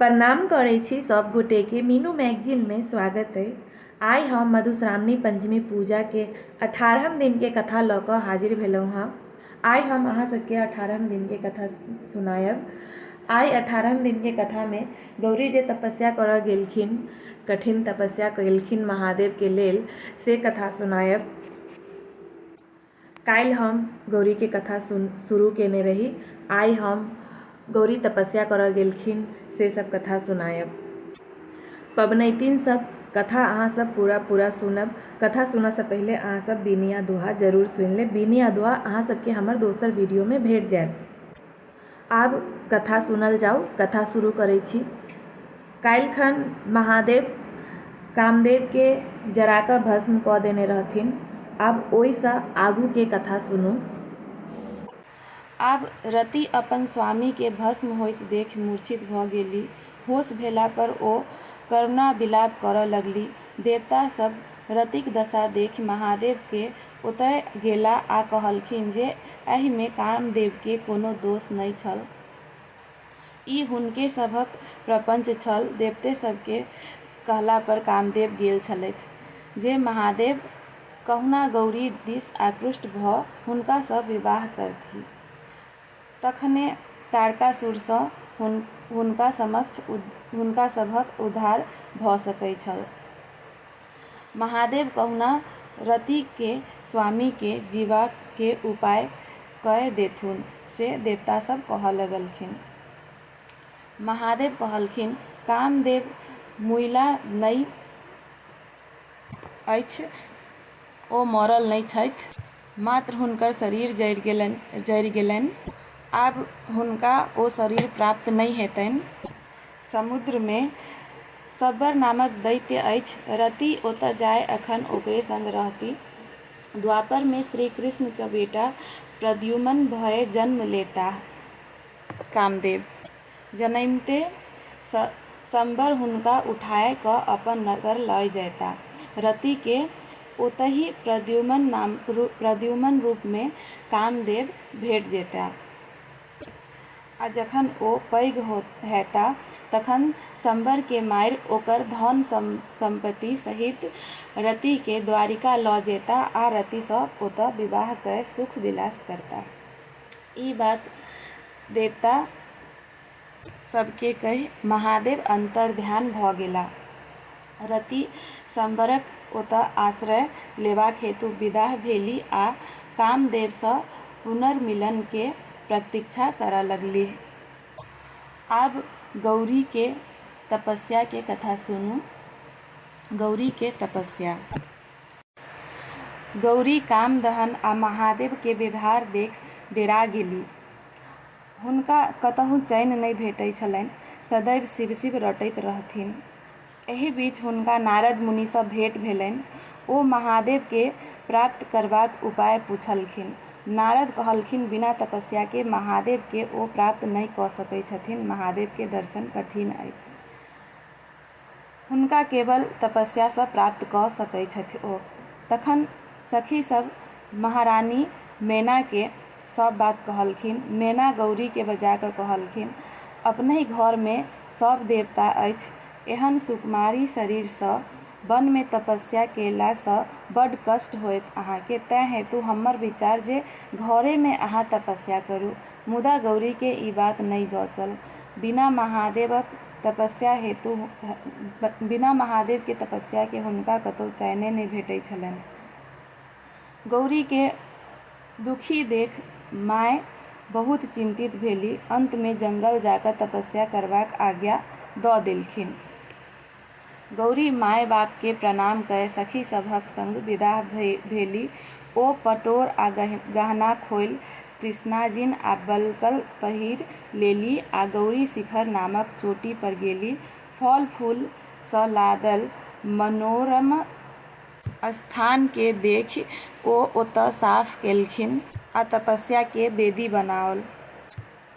प्रणाम करै छी सब गोटे के मीनू मैगजीन में स्वागत है। आई हम मधुश्रावणी पंचमी पूजा के 18 दिन के कथा ल क हाजिर भेलहुँ हाँ। आई हम अहाँ सबके 18 दिन के कथा सुनायब। आई 18 दिन के कथा में गौरी जे तपस्या करऽ गेलखिन, कठिन तपस्या केलखिन महादेव के लेल, से कथा सुनायब। काल्हि हम गौरी के कथा शुरू केने रही। आई हम गौरी तपस्या करऽ गेलखिन से सब कथा सुनायब। पबनैतिन सब कथा अहाँ सब पूरा सुनब। कथा सुनऽ से पहले अहाँ सब बिनिया दोहा जरूर सुनि लेब। बिनिया दोहा अहाँ सबके हमर दोसर वीडियो में भेट जायत। आब कथा सुनल जाऊ। कथा शुरू करै छी। काल्हिखन महादेव कामदेव के जरा कऽ भस्म कऽ देने रहथिन। आब ओहिसँ आगू के कथा सुनू। आब रति अपन स्वामी के भस्म होइत देख मूर्छित भऽ गेली। होश भेला पर ओ करुणा विलाप करऽ लगली। देवता सब रतिक दशा देख महादेव के ओतय गेला आ कहलखिन जे एहि में कामदेव के कोनो दोष नहि छल, ई हुनके सभक प्रपंच छल। देवते सबके कहला पर कामदेव गेल छलथि जे महादेव कहुना गौरी दिस आकृष्ट भऽ हुनका सँ विवाह करथि। तखने तारकासुरसँ हुनका समक्ष हुनका सभक उद्धार भऽ सकै छल। महादेव कहुना रति के स्वामी के जीवा के उपाय कय देथुन से देवता सब कहऽ लगलखिन। महादेव कहलखिन, कामदेव मुइला नहि अछि, ओ मरल नहि छथि, मात्र हुनकर शरीर जरि गेलनि। आब हुनका ओ शरीर प्राप्त नहि हेतनि। समुद्र में सब्बर नामक दैत्य अछि। रति ओतऽ जाय अखन ओकरे संग रहती। द्वापर में श्री कृष्ण का बेटा प्रद्युम्न भय जन्म लेता। कामदेव जनैमते शंबर हुनका उठाय क अपन नगर लय जयता। रति के ओतहि प्रद्युम्न रूप में कामदेव भेट जेता। आ जखन ओ पैघ हेता तखन शंबर के मारि ओकर धन संपत्ति सहित रति के द्वारिका लऽ जेता आ रति सँ ओतऽ विवाह कय सुख विलास करता। ई बात देवता सबके कहि महादेव अंतर ध्यान भऽ गेला। रति शंबरक ओतऽ आश्रय लेबाक हेतु विदा भेली आ कामदेव सँ पुनर्मिलन के प्रतीक्षा करऽ लगली। आब गौरी के तपस्या के कथा सुनू। गौरी के तपस्या। गौरी कामदहन आ महादेव के व्यवहार देख डेरा गेली। हुनका कतहु चैन नहि भेटै छलनि, सदैव शिव शिव रटैत रहथिन। एहि बीच हुनका नारद मुनि सँ भेंट भेलनि। ओ महादेव के प्राप्त करबाक उपाय पूछलखिन। नारद कहलखिन, बिना तपस्या के महादेव के ओ प्राप्त नहि कऽ सकै छथिन। महादेव के दर्शन कठिन अछि, हुनका केवल तपस्या सँ प्राप्त कऽ सकै छथि ओ। तखन सखी सब महारानी मैना के सब बात कहलखिन। मैना गौरी के बजा कऽ कहलखिन, अपनहि घर में सब देवता अछि, एहन सुकुमारी शरीर सँ वन में तपस्या केला सँ बड्ड कष्ट होयत अहाँके। तैं हेतु हमर विचार जे घरे में अहाँ तपस्या करू। मुदा गौरी के ई बात नहि जँचल। बिना महादेव के तपस्या के हुनका कतौ चैने नहि भेटै छलनि। गौरी के दुखी देख माय बहुत चिंतित भेली। अंत में जंगल जाकर तपस्या करबाक आज्ञा दऽ देलखिन। गौरी माय बाप के प्रणाम कय सखी सभक संग विदा भेली। ओ पटोर आ गहना खोलि कृष्णाजिन आ बलकल पहिर लेली आ गौरी शिखर नामक चोटी पर गेली। फल फूल सँ लादल मनोरम स्थान के देखि ओ ओतऽ साफ केलखिन आ तपस्या के वेदी बनाओल।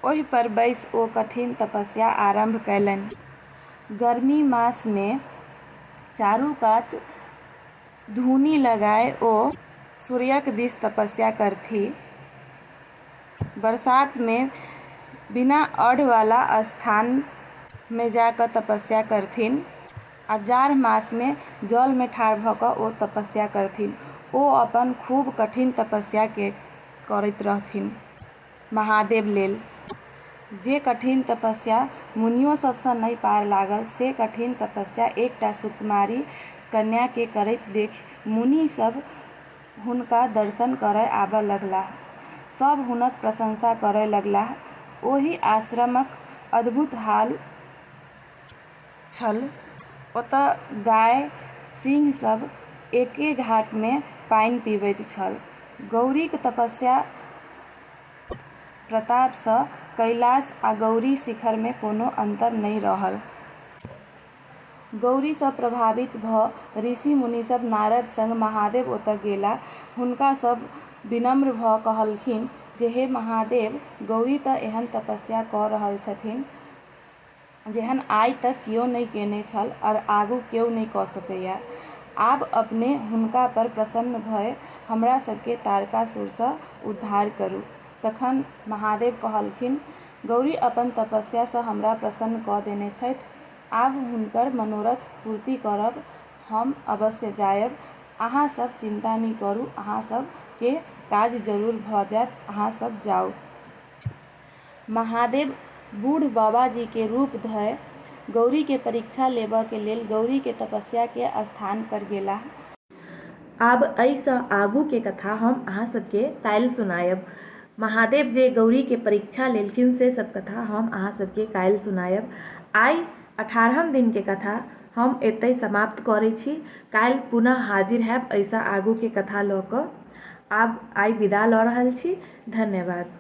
ओहि पर बैस ओ कठिन तपस्या आरंभ कयलनि। गर्मी मास में चारू कात धूनी लगाए ओ सूर्यक दिस तपस्या करथि। बरसात में बिना अर्घ वाला स्थान में जाकर तपस्या करथिन आ जाड़ मास में जल में ठाढ़ भऽ कऽ ओ तपस्या करथिन। ओ अपन खूब कठिन तपस्या के करैत रहथिन महादेव लेल। जे कठिन तपस्या मुनियो सबसँ नहि पार लागल से कठिन तपस्या एकटा सुकुमारी कन्या के करैत देख मुनि सब हुनका दर्शन करय आबय लगलाह। सब हुनक प्रशंसा करय लगलाह। ओहि आश्रमक अद्भुत हाल छल। ओतय गाय सिंह सब एके घाट में पानि पीबैत छल। गौरीक तपस्या प्रताप सँ कैलाश आ गौरी शिखर में कोनो अंतर नहि रहल। गौरी सँ प्रभावित भऽ ऋषि मुनि सब नारद संग महादेव ओतय गेलाह। हुनका सब विनम्र भऽ कहलखिन जे हे महादेव, गौरी तऽ एहन तपस्या कऽ रहल छथिन जेहन आइ तक कियो नहि केने छल और आगू केओ नहि कऽ सकैया। आब अपने हुनका पर प्रसन्न भऽ हमरा सबके तारकासुर सँ उद्धार करू। तखन महादेव कहलखिन, गौरी अपन तपस्या सँ हमरा प्रसन्न कऽ देने छथि। आब हुनकर मनोरथ पूर्ति करब हम अवश्य जायब। अहाँ सब चिंता नहि करू, अहाँ सब के काज जरूर भऽ जायत, अहाँ सब जाउ। महादेव बूढ़ बाबा जी के रूप धऽ गौरी के परीक्षा लेबऽ के लेल गौरी के तपस्या के स्थान पर गेलाह। आब एहिसँ आगू के कथा हम अहाँ सबके काल्हि सुनायब। महादेव जे गौरी के परीक्षा लेलखिन से सब कथा हम अहाँ सबके काल्हि सुनायब। आइ 18हम दिन के कथा हम एतै समाप्त करै छी। काल्हि पुनः हाजिर हैब एहिसँ आगू के कथा लऽ कऽ। आब आइ विदा लऽ रहल छी। धन्यवाद।